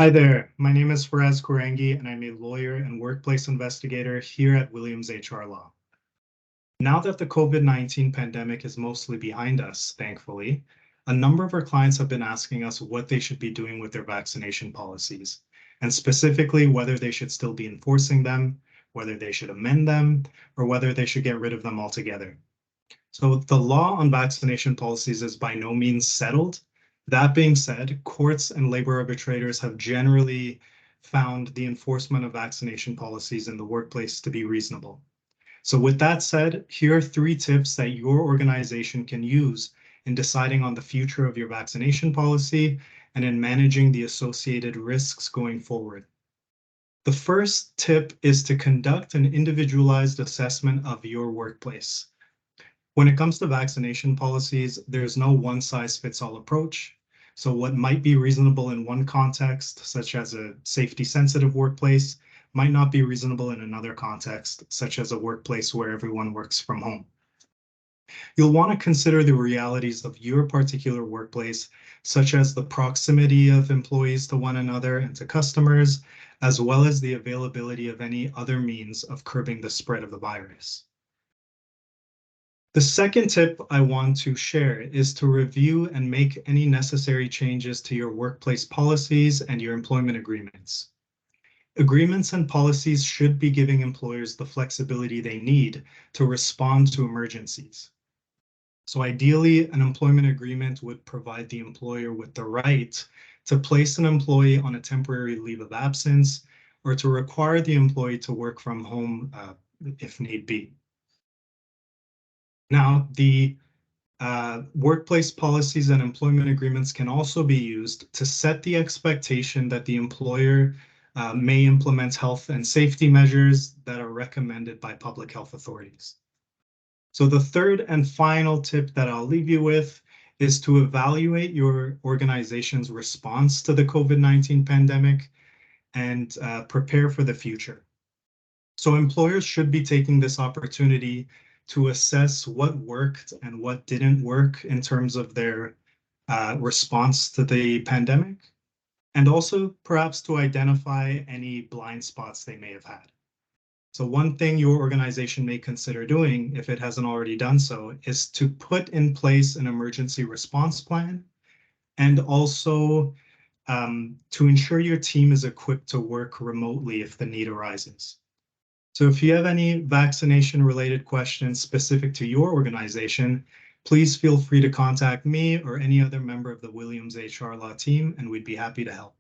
Hi there, my name is Faraz Kourangi and I'm a lawyer and workplace investigator here at Williams HR Law. Now that the COVID-19 pandemic is mostly behind us, thankfully, a number of our clients have been asking us what they should be doing with their vaccination policies, and specifically whether they should still be enforcing them, whether they should amend them, or whether they should get rid of them altogether. So the law on vaccination policies is by no means settled. That being said, courts and labor arbitrators have generally found the enforcement of vaccination policies in the workplace to be reasonable. So with that said, here are 3 tips that your organization can use in deciding on the future of your vaccination policy and in managing the associated risks going forward. The first tip is to conduct an individualized assessment of your workplace. When it comes to vaccination policies, there's no one-size-fits-all approach. So what might be reasonable in one context, such as a safety-sensitive workplace, might not be reasonable in another context, such as a workplace where everyone works from home. You'll want to consider the realities of your particular workplace, such as the proximity of employees to one another and to customers, as well as the availability of any other means of curbing the spread of the virus. The second tip I want to share is to review and make any necessary changes to your workplace policies and your employment agreements. Agreements and policies should be giving employers the flexibility they need to respond to emergencies. So ideally, an employment agreement would provide the employer with the right to place an employee on a temporary leave of absence or to require the employee to work from home if need be. Now, the workplace policies and employment agreements can also be used to set the expectation that the employer may implement health and safety measures that are recommended by public health authorities. So the third and final tip that I'll leave you with is to evaluate your organization's response to the COVID-19 pandemic and prepare for the future. So employers should be taking this opportunity to assess what worked and what didn't work in terms of their response to the pandemic, and also perhaps to identify any blind spots they may have had. So one thing your organization may consider doing, if it hasn't already done so, is to put in place an emergency response plan and also to ensure your team is equipped to work remotely if the need arises. So if you have any vaccination-related questions specific to your organization, please feel free to contact me or any other member of the Williams HR Law team, and we'd be happy to help.